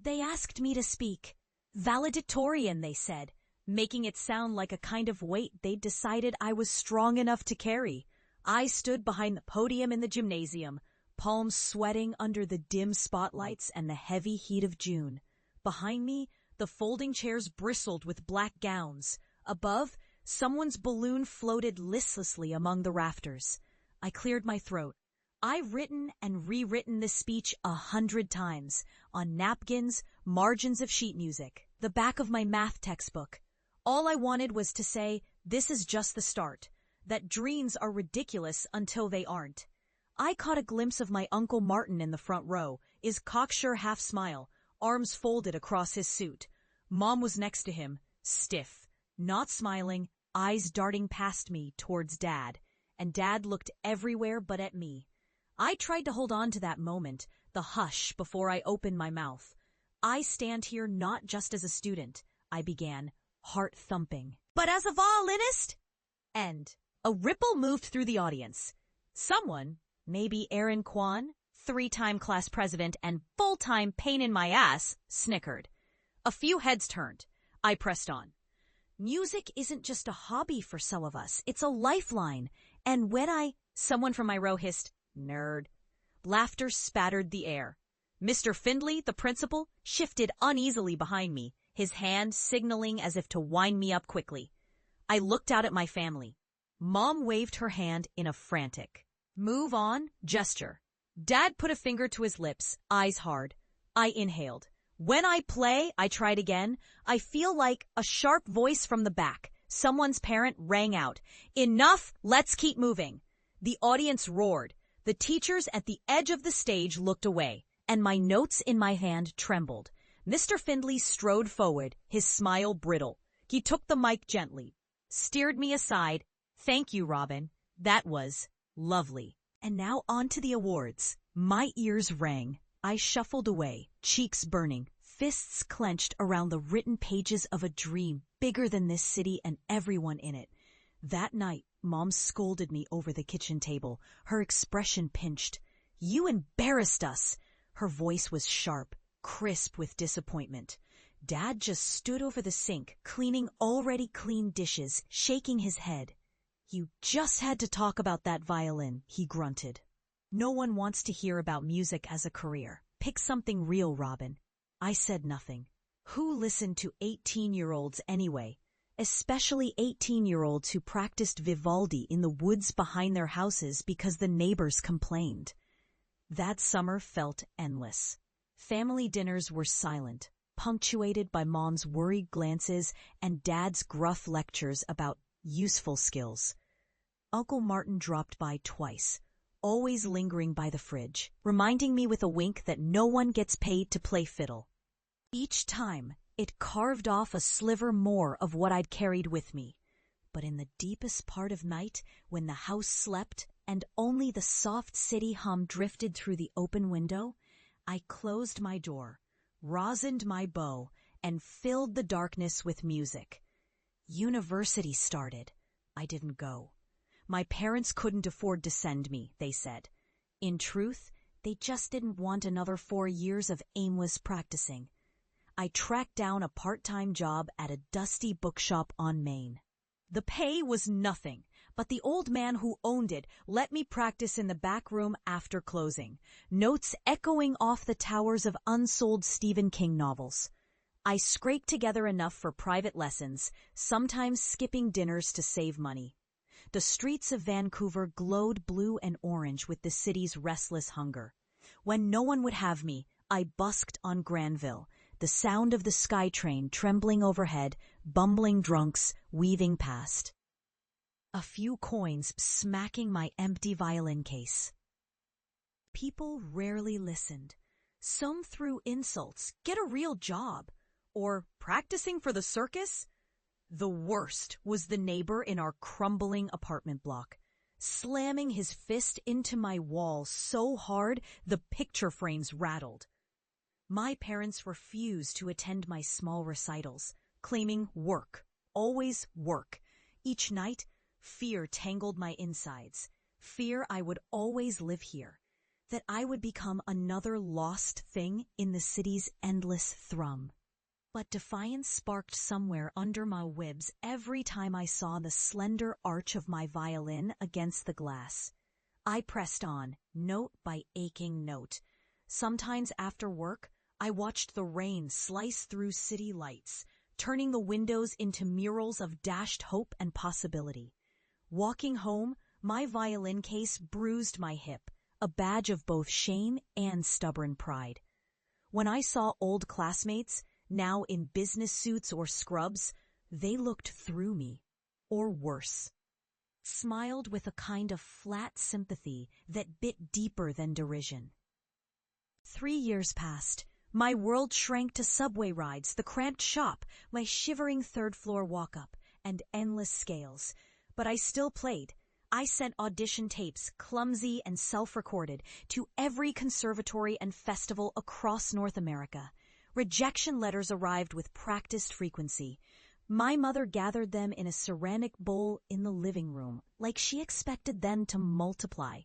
They asked me to speak. Valedictorian, they said, making it sound like a kind of weight they'd decided I was strong enough to carry. I stood behind the podium in the gymnasium, palms sweating under the dim spotlights and the heavy heat of June. Behind me, the folding chairs bristled with black gowns. Above, someone's balloon floated listlessly among the rafters. I cleared my throat. I've written and rewritten this speech 100 times, on napkins, margins of sheet music, the back of my math textbook. All I wanted was to say, this is just the start, that dreams are ridiculous until they aren't. I caught a glimpse of my Uncle Martin in the front row, his cocksure half-smile, arms folded across his suit. Mom was next to him, stiff, not smiling, eyes darting past me towards Dad, and Dad looked everywhere but at me. I tried to hold on to that moment, the hush before I opened my mouth. I stand here not just as a student, I began, heart thumping, but as a violinist? And a ripple moved through the audience. Someone, maybe Aaron Kwan, 3-time class president and full-time pain in my ass, snickered. A few heads turned. I pressed on. Music isn't just a hobby for some of us, it's a lifeline. And when someone from my row hissed, nerd. Laughter spattered the air. Mr. Findley, the principal, shifted uneasily behind me, his hand signaling as if to wind me up quickly. I looked out at my family. Mom waved her hand in a frantic, move on gesture. Dad put a finger to his lips, eyes hard. I inhaled. When I play, I tried again. I feel like a sharp voice from the back. Someone's parent rang out. Enough, let's keep moving. The audience roared. The teachers at the edge of the stage looked away, and my notes in my hand trembled. Mr. Findley strode forward, his smile brittle. He took the mic gently, steered me aside. Thank you, Robin. That was lovely. And now on to the awards. My ears rang. I shuffled away, cheeks burning, fists clenched around the written pages of a dream bigger than this city and everyone in it. That night, Mom scolded me over the kitchen table, her expression pinched. You embarrassed us. Her voice was sharp, crisp with disappointment. Dad just stood over the sink, cleaning already clean dishes, shaking his head. You just had to talk about that violin, he grunted. No one wants to hear about music as a career. Pick something real, Robin. I said nothing. Who listened to 18-year-olds anyway? Especially 18-year-olds who practiced Vivaldi in the woods behind their houses because the neighbors complained. That summer felt endless. Family dinners were silent, punctuated by Mom's worried glances and Dad's gruff lectures about useful skills. Uncle Martin dropped by twice, always lingering by the fridge, reminding me with a wink that no one gets paid to play fiddle. Each time, it carved off a sliver more of what I'd carried with me. But in the deepest part of night, when the house slept and only the soft city hum drifted through the open window, I closed my door, rosined my bow, and filled the darkness with music. University started. I didn't go. My parents couldn't afford to send me, they said. In truth, they just didn't want another 4 years of aimless practicing. I tracked down a part-time job at a dusty bookshop on Main. The pay was nothing, but the old man who owned it let me practice in the back room after closing, notes echoing off the towers of unsold Stephen King novels. I scraped together enough for private lessons, sometimes skipping dinners to save money. The streets of Vancouver glowed blue and orange with the city's restless hunger. When no one would have me, I busked on Granville, the sound of the SkyTrain trembling overhead, bumbling drunks weaving past. A few coins smacking my empty violin case. People rarely listened. Some threw insults, get a real job, or practicing for the circus. The worst was the neighbor in our crumbling apartment block, slamming his fist into my wall so hard the picture frames rattled. My parents refused to attend my small recitals, claiming work, always work. Each night, fear tangled my insides, fear I would always live here. that I would become another lost thing in the city's endless thrum. But defiance sparked somewhere under my ribs every time I saw the slender arch of my violin against the glass. I pressed on, note by aching note. Sometimes after work, I watched the rain slice through city lights, turning the windows into murals of dashed hope and possibility. Walking home, my violin case bruised my hip, a badge of both shame and stubborn pride. When I saw old classmates, now in business suits or scrubs, they looked through me, or worse, smiled with a kind of flat sympathy that bit deeper than derision. 3 years passed. My world shrank to subway rides, the cramped shop, my shivering third-floor walk-up, and endless scales. But I still played. I sent audition tapes, clumsy and self-recorded, to every conservatory and festival across North America. Rejection letters arrived with practiced frequency. My mother gathered them in a ceramic bowl in the living room, like she expected them to multiply.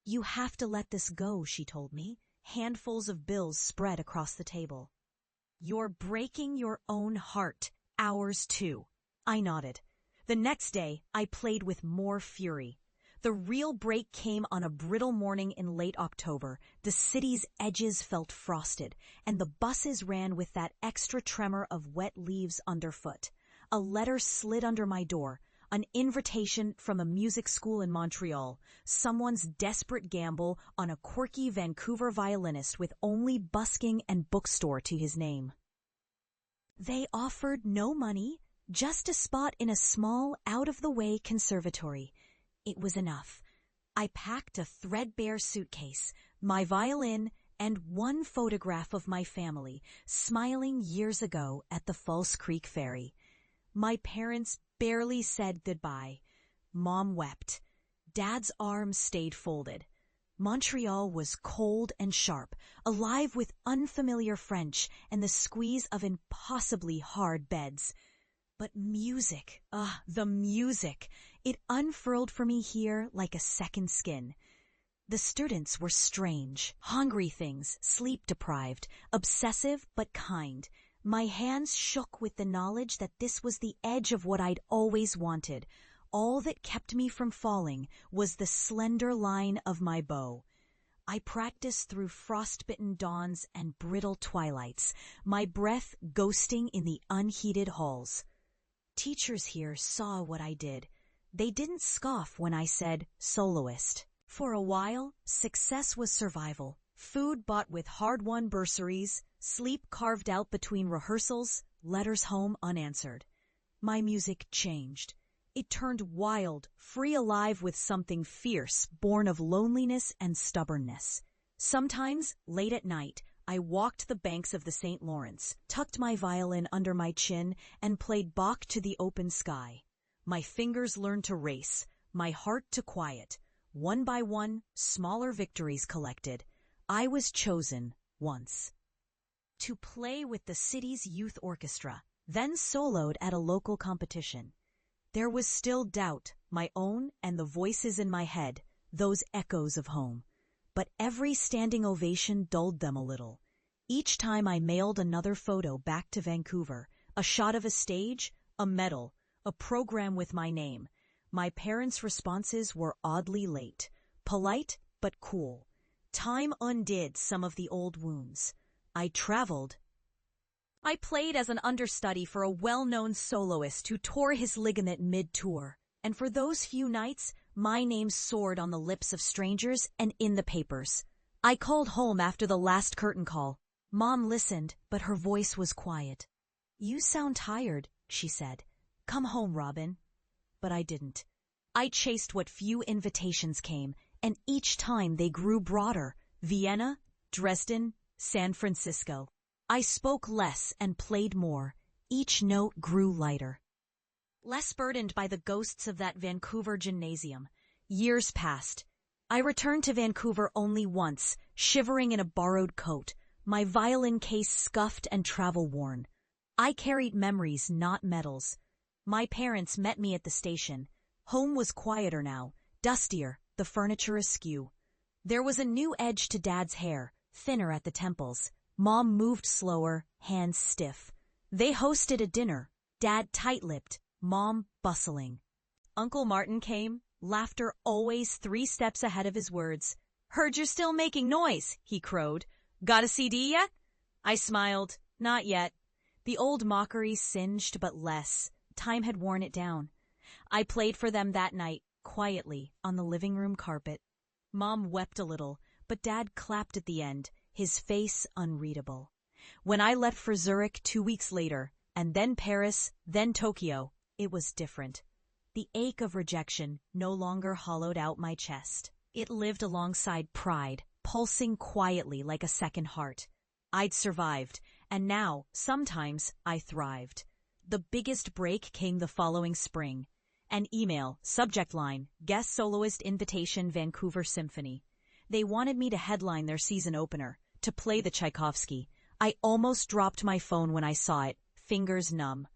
"You have to let this go," she told me, handfuls of bills spread across the table. "You're breaking your own heart, ours too." I nodded. The next day, I played with more fury. The real break came on a brittle morning in late October. The city's edges felt frosted, and the buses ran with that extra tremor of wet leaves underfoot. A letter slid under my door, an invitation from a music school in Montreal, someone's desperate gamble on a quirky Vancouver violinist with only busking and bookstore to his name. They offered no money, just a spot in a small, out-of-the-way conservatory. It was enough. I packed a threadbare suitcase, my violin, and one photograph of my family, smiling years ago at the False Creek Ferry. My parents barely said goodbye. Mom wept. Dad's arms stayed folded. Montreal was cold and sharp, alive with unfamiliar French and the squeeze of impossibly hard beds. But music, the music! It unfurled for me here like a second skin. The students were strange, hungry things, sleep-deprived, obsessive but kind. My hands shook with the knowledge that this was the edge of what I'd always wanted. All that kept me from falling was the slender line of my bow. I practiced through frostbitten dawns and brittle twilights, my breath ghosting in the unheated halls. Teachers here saw what I did. They didn't scoff when I said soloist. For a while, success was survival. Food bought with hard-won bursaries, sleep carved out between rehearsals, letters home unanswered. My music changed. It turned wild, free alive with something fierce, born of loneliness and stubbornness. Sometimes, late at night, I walked the banks of the St. Lawrence, tucked my violin under my chin, and played Bach to the open sky. My fingers learned to race, my heart to quiet. One by one, smaller victories collected. I was chosen, once, to play with the city's youth orchestra, then soloed at a local competition. There was still doubt, my own and the voices in my head, those echoes of home. But every standing ovation dulled them a little. Each time I mailed another photo back to Vancouver, a shot of a stage, a medal, a program with my name. My parents' responses were oddly late, polite but cool. Time undid some of the old wounds. I traveled. I played as an understudy for a well-known soloist who tore his ligament mid-tour. And for those few nights, my name soared on the lips of strangers and in the papers. I called home after the last curtain call. Mom listened, but her voice was quiet. "You sound tired," she said. "Come home, Robin." But I didn't. I chased what few invitations came, and each time they grew broader. Vienna, Dresden, San Francisco. I spoke less and played more. Each note grew lighter. Less burdened by the ghosts of that Vancouver gymnasium. Years passed. I returned to Vancouver only once, shivering in a borrowed coat, my violin case scuffed and travel-worn. I carried memories, not medals. My parents met me at the station. Home was quieter now, dustier, the furniture askew. There was a new edge to Dad's hair, thinner at the temples. Mom moved slower, hands stiff. They hosted a dinner, Dad tight-lipped, Mom bustling. Uncle Martin came, laughter always 3 steps ahead of his words. "Heard you're still making noise," he crowed. "Got a CD yet?" I smiled. Not yet. The old mockery singed but less. Time had worn it down. I played for them that night, quietly, on the living room carpet. Mom wept a little, but Dad clapped at the end, his face unreadable. When I left for Zurich 2 weeks later, and then Paris, then Tokyo, it was different. The ache of rejection no longer hollowed out my chest. It lived alongside pride, pulsing quietly like a second heart. I'd survived, and now, sometimes, I thrived. The biggest break came the following spring. An email, subject line, guest soloist invitation Vancouver Symphony. They wanted me to headline their season opener, to play the Tchaikovsky. I almost dropped my phone when I saw it, fingers numb.